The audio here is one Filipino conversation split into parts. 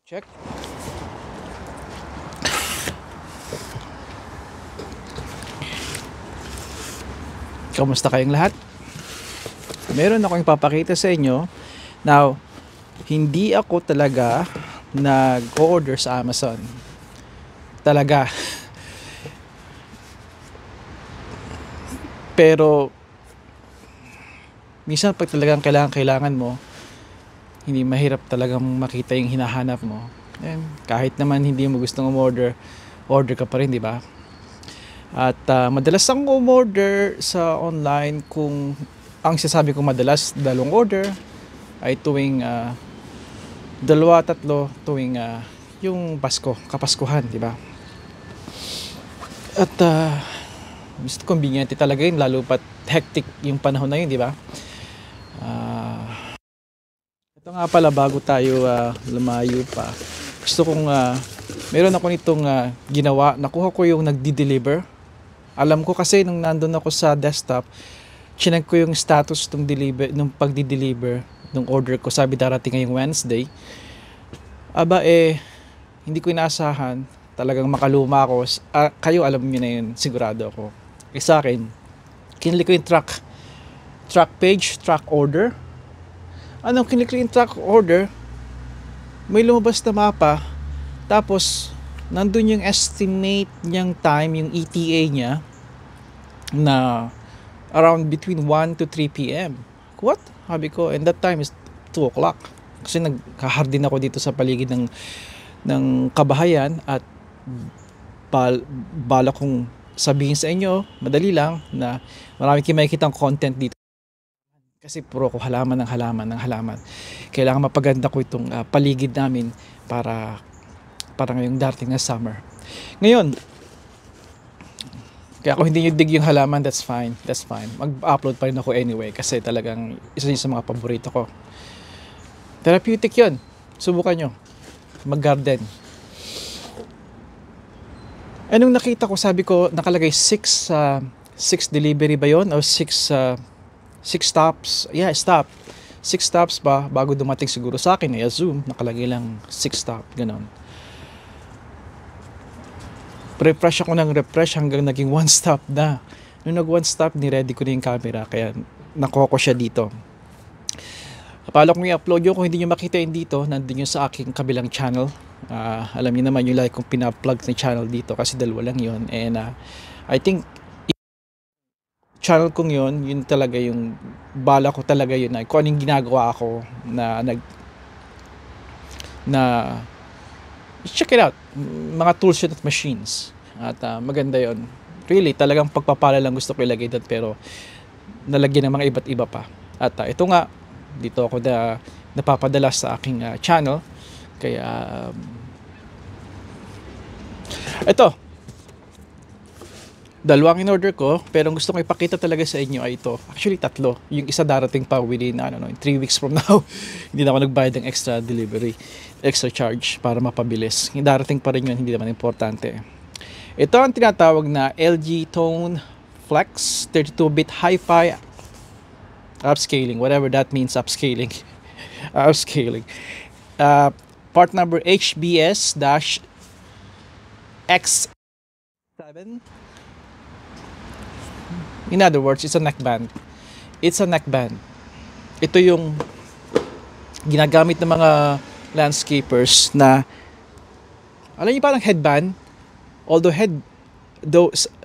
Check. Kamusta kayong lahat? Meron akong ipapakita sa inyo. Now, hindi ako talaga nag-order sa Amazon. Talaga. Pero, minsan pag talagang kailangan mo, hindi mahirap talagang makita yung hinahanap mo. And kahit naman hindi mo gustong umorder, order ka pa rin, di ba? At madalas akong umorder sa online kung ang sinasabi ko madalas, dalawang order ay tuwing dalawa, tatlo tuwing yung Pasko, Kapaskuhan, di ba? At gusto convenient talaga yun, lalo pat hectic yung panahon na yun, di ba? Ito nga pala, bago tayo lumayo pa, gusto kong meron ako nitong ginawa. Nakuha ko yung nagdi-deliver. Alam ko kasi nung nandun ako sa desktop, chinek ko yung status nung pagdi-deliver nung order ko. Sabi darating ngayong Wednesday. Aba hindi ko inaasahan. Talagang makaluma ako. Kayo alam niyo na yun, sigurado ako. Sa akin, kinlik ko yung track page, track order. Anong kinlik ko yung track order? May lumabas na mapa. Tapos, nandun yung estimate niyang time, yung ETA niya, na around between 1 to 3 p.m. What? Sabi ko, and that time is 2 o'clock. Kasi nagkahardin ako dito sa paligid ng kabahayan at bala kong sabihin sa inyo, madali lang, na marami kayong makikitang content dito. Kasi puro ko halaman. Kailangan mapaganda ko itong paligid namin para ngayong darating na summer. Ngayon, kaya kung hindi nyo dig yung halaman, that's fine. Mag-upload pa rin ako anyway kasi talagang isa yun sa mga paborito ko. Therapeutic yun. Subukan nyo. Mag-garden. Anong nakita ko, sabi ko, nakalagay 6 delivery ba yun? O 6 stops? Yeah, stop. 6 stops ba bago dumating siguro sa akin. Zoom, nakalagay lang 6 stop. Ganon. Refresh ako ng refresh hanggang naging 1 stop na. Nung nag 1 stop, ni-ready ko na yung camera. Kaya nakuha ko siya dito. Kapala kong i-upload yun. Kung hindi nyo makita yun dito, nandun yun sa aking kabilang channel. Alam niyo naman yung like kong pina-plug na channel dito kasi dalawa lang yun. And I think channel kong yun talaga yung bala ko talaga yun na kung anong ginagawa ako na check it out, mga tools yun at machines at maganda yun, really talagang pagpapala lang gusto ko ilagay doon, pero nalagyan ng mga iba't iba pa. At ito nga, dito ako napapadala sa aking channel, kaya ito dalawang in order ko, pero gusto ko ipakita talaga sa inyo ay ito. Actually, 3. Yung isa darating pa within, 3 weeks from now. Hindi na ako nagbayad ng extra delivery, extra charge para mapabilis. Yung darating pa rin yun, hindi naman importante. Ito ang tinatawag na LG Tone Flex 32-bit Hi-Fi upscaling, whatever that means, upscaling. Upscaling. Part number HBS-X7. In other words, it's a neckband. Ito yung ginagamit ng mga landscapers na, alam niyo, parang headband. Although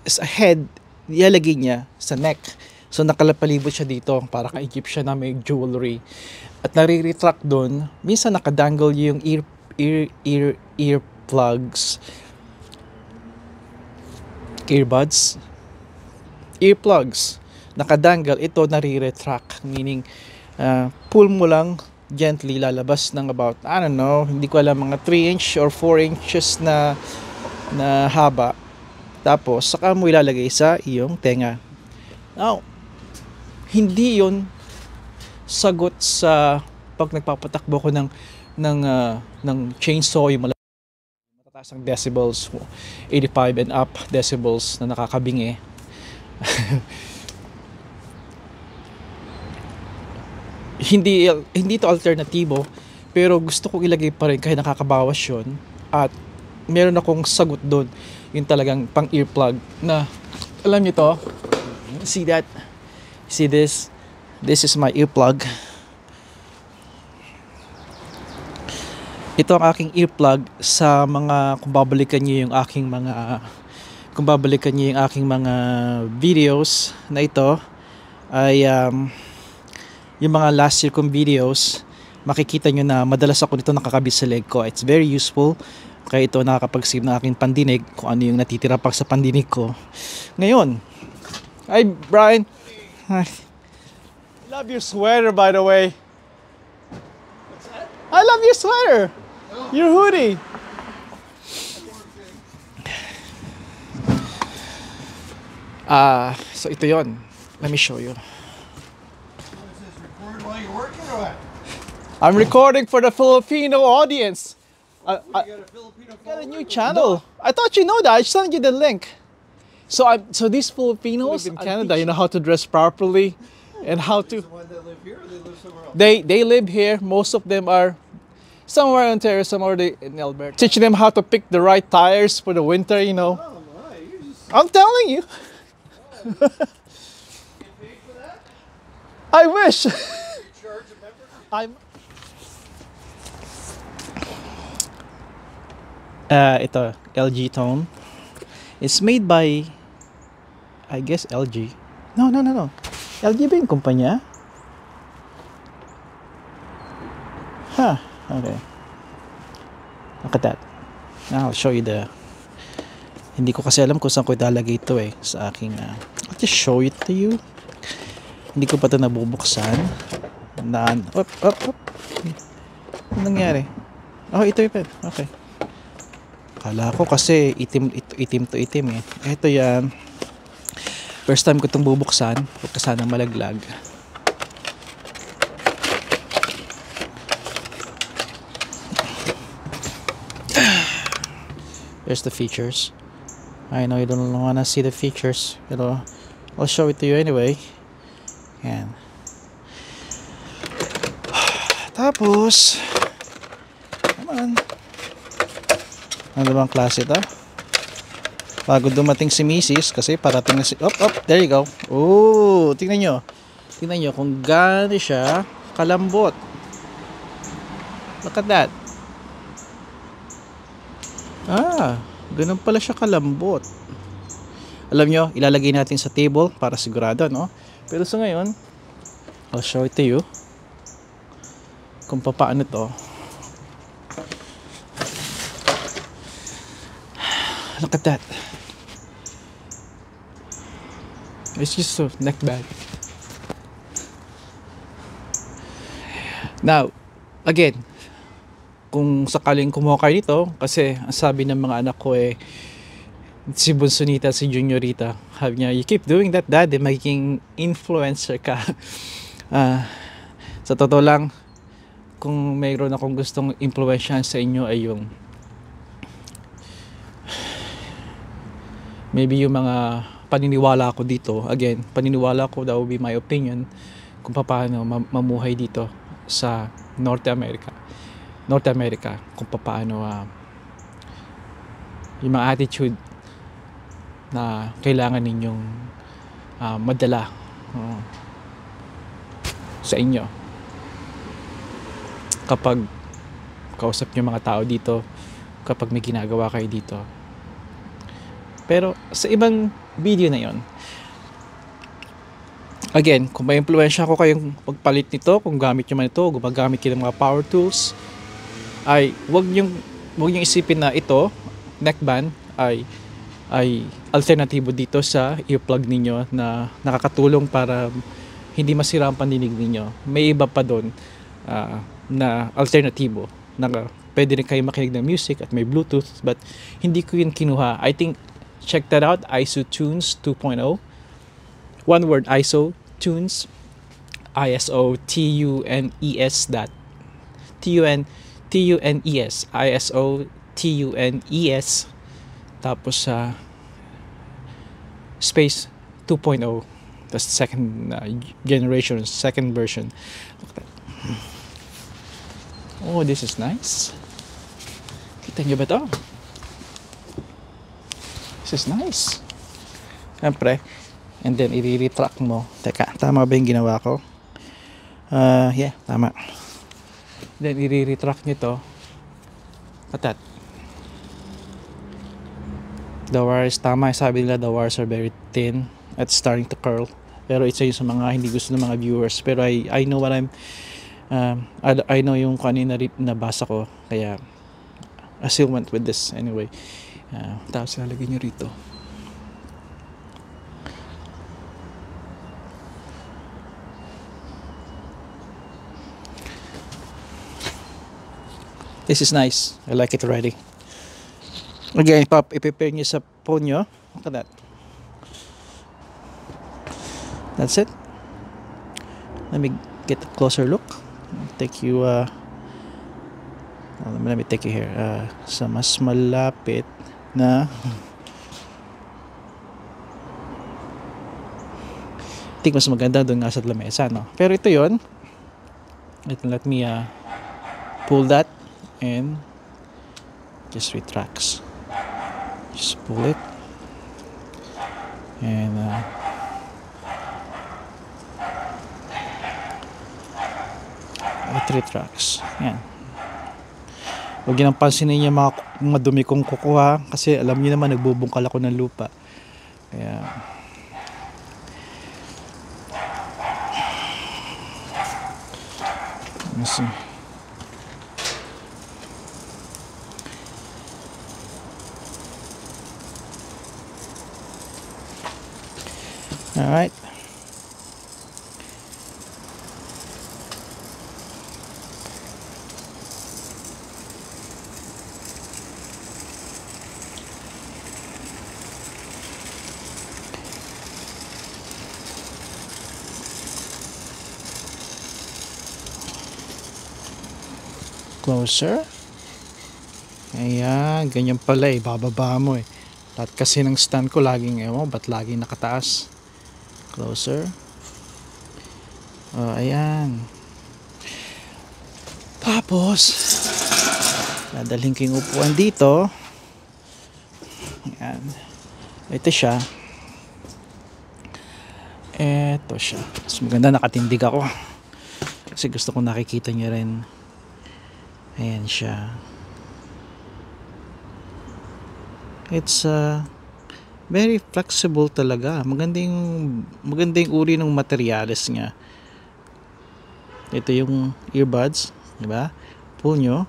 sa head, ilalagay niya sa neck. So nakalapalibot siya dito para ka-Egyptian na may jewelry. At nare-retract doon. Minsan nakadangle yung earplugs. Earplugs. Nakadangle. Ito nare-retract. Meaning, pull mo lang gently, lalabas ng about, I don't know, hindi ko alam, mga 3 inch or 4 inches na haba. Tapos, saka mo ilalagay sa iyong tenga. Now, hindi yon sagot sa pag nagpapatakbo ko ng chainsaw, yung matataas ang decibels, 85 and up decibels na nakakabingi. hindi ito alternatibo Pero gusto kong ilagay pa rin kahit nakakabawas yun. At meron akong sagot doon. Yung talagang pang earplug na, alam niyo to, see that? See this? This is my earplug. Ito ang aking earplug sa mga, kung babalikan niyo yung aking mga videos na ito ay yung mga last year kong videos, makikita nyo na madalas ako nito nakakabit sa leg ko. It's very useful. Kaya ito nakakapag-save ng aking pandinig kung ano yung natitira pa sa pandinig ko. Ngayon, hi Brian. Hi. Love your sweater, by the way. What's that? I love your sweater. Oh. Your hoodie. So ito yon. Let me show you. What is this, record while you're working or what? I'm recording for the Filipino audience. You got a Filipino I got a new follower? channel. I thought you know that. I just sent you the link. So these Filipinos in Canada, you know how to dress properly and how to. The one that live here or they live somewhere else? They live here. Most of them are somewhere in Ontario, somewhere in Alberta. Teaching them how to pick the right tires for the winter. You know. Oh my, you just I'm telling you. get paid for that? I wish. You charge a membership? I'm. Ito LG Tone. It's made by, I guess, LG. No. LG ba yung kumpanya? Huh. Okay. Look at that. Now I'll show you the. Hindi ko kasi alam kung saan ko ilalagay ito sa aking. I'll just show it to you. Hindi ko pa ito nabubuksan. Up. Ano nangyari? Oh, ito yung pen. Okay. Kala ko kasi itim to itim eh. Ito yan. First time ko itong bubuksan. Huwag ka sanang malaglag. There's the features. I know you don't wanna see the features. Pero I'll show it to you anyway. Yan. Tapos, come on. Ano bang klase ito? Bago dumating si Mrs. kasi parating na si. There you go. Oh, tingnan nyo. Tingnan nyo kung gaano siya kalambot. Look at that. Ganun pala siya kalambot. Alam nyo, ilalagay natin sa table para sigurado, no? Pero sa ngayon, I'll show it to you kung paano to. Look at that. It's just a neck bag. Now, again, kung sakaling kumuha kayo nito, kasi ang sabi ng mga anak ko si Bunsonita, si Juniorita, sabi niya, you keep doing that, daddy, magiging influencer ka. Sa totoo lang, kung mayroon akong gustong impluwensyahan sa inyo ay yung maybe yung mga paniniwala ko dito. Again, paniniwala ko, that will be my opinion kung paano mamuhay dito sa North America, kung paano yung mga attitude na kailangan ninyong madala sa inyo kapag kausap nyo mga tao dito, kapag may ginagawa kayo dito. Pero sa ibang video na yon, again, kung may impluwensya ko kayong pagpalit nito, kung gamit nyo man ito, gumagamit kayo ng mga power tools, ay wag nyong isipin na ito, neckband, ay alternatibo dito sa earplug ninyo na nakakatulong para hindi masira ang pandinig ninyo. May iba pa doon na alternatibo na pwede rin kayo makinig ng music at may Bluetooth, but hindi ko yun kinuha. I think check that out, ISO Tunes 2.0. One word, ISO Tunes, ISO TUNES dot TUNES, ISO TUNES, tapos space 2.0. That's the second generation, second version. Look at that. Oh, this is nice. Kita nyo ba to? This is nice. Siyempre. And then, i-retract mo. Teka, tama ba yung ginawa ko? Yeah, tama. Then, i-retract nyo to. Patat. The wires, tama. Sabi nila, the wires are very thin at starting to curl. Pero isa yun sa mga hindi gusto ng mga viewers. Pero I know what I know yung kanina nabasa ko. Kaya, I still went with this anyway. Tapos, lalagay nyo rito. This is nice. I like it already. Again, i-prepare nyo sa phone nyo. Look at that. That's it. Let me get a closer look. Take you, let me take you here. Sa mas malapit na I think mas maganda doon nga sa lamesa, no? Pero ito yon. Let me pull that and just retracts. Just pull it and it retracts. Yan. Huwag nyo nang pansinin yung mga madumi kong kukuha kasi alam niyo naman nagbubungkal ako ng lupa. Kaya let's see. All right. Closer. Ayan, ganyan pala eh, bababa mo eh. Lahat kasi ng stand ko laging ba't laging nakataas. Closer. Ayan. Tapos dadalhin ko yung upuan dito. Ayan. Ito siya. Ito siya. Mas maganda nakatindig ako kasi gusto kong nakikita niya rin. Ayan siya. It's very flexible talaga. Maganda yung uri ng materials niya. Ito yung earbuds, di ba? Pull nyo.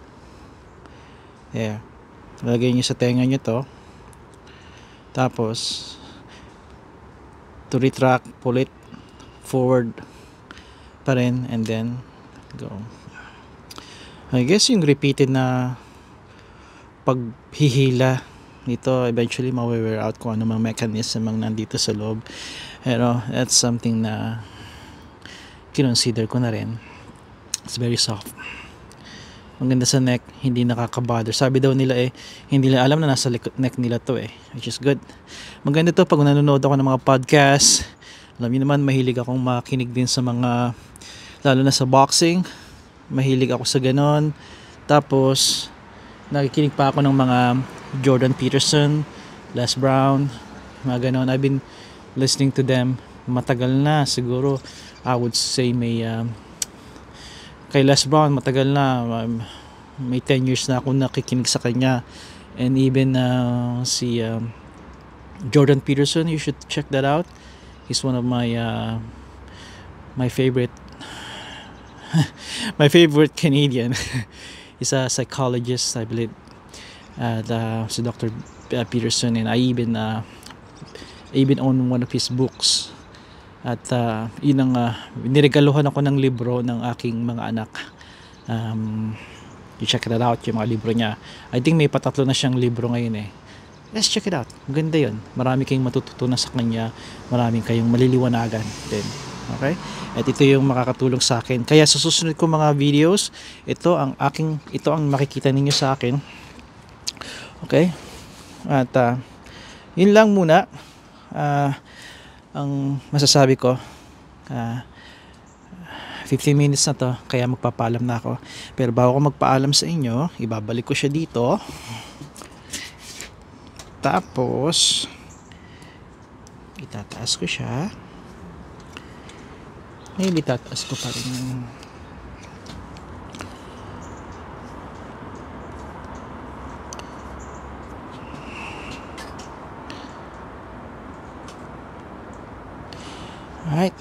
Yeah. Lagay nyo sa tenga nyo to. Tapos to retract, pull it forward pa rin and then go. I guess yung repeated na paghihila nito eventually mawe-wear out kung ano mang mechanism ang nandito sa loob. Pero that's something na kinonsider ko na rin. It's very soft. Maganda sa neck, hindi nakaka-bother. Sabi daw nila hindi nila alam na nasa neck nila to which is good. Maganda to pag nanonood ako ng mga podcast. Alam niyo naman, mahilig akong makinig din sa mga, lalo na sa boxing. Mahilig ako sa ganon. Tapos nakikinig pa ako ng mga Jordan Peterson, Les Brown, mga ganon. I've been listening to them matagal na, siguro I would say may kay Les Brown matagal na, may 10 years na ako nakikinig sa kanya. And even si Jordan Peterson, you should check that out. He's one of my my favorite my favorite Canadian. He's a psychologist, I believe, si Dr. Peterson, and I even own one of his books. At yun ang niregaluhan ako ng libro ng aking mga anak. You check it out, yung mga libro niya. I think may patatlo na siyang libro ngayon Let's check it out. Maganda yun. Marami kayong matututunan sa kanya. Marami kayong maliliwanagan din. Okay? At ito yung makakatulong sa akin. Kaya sa susunod ko mga videos, ito ang makikita ninyo sa akin. Okay? At yun lang muna ang masasabi ko. 15 minutes na to, kaya magpapaalam na ako. Pero bago ko magpaalam sa inyo, ibabalik ko siya dito. Tapos itataas ko siya. Maybe tataas ko pa rin. Alright.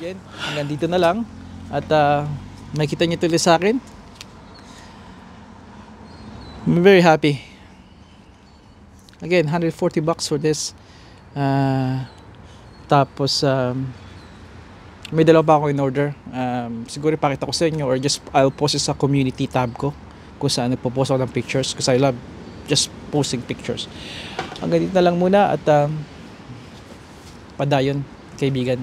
Again, hanggang dito na lang. At makita nyo tuloy sa akin. I'm very happy. Again, $140 for this. Tapos, may dalawa pa ako in order. Siguro ipakita ko sa inyo or just I'll post it sa community tab ko kung saan nagpo-post ako ng pictures because I love just posting pictures. Hanggang dito na lang muna at padayon, kaibigan.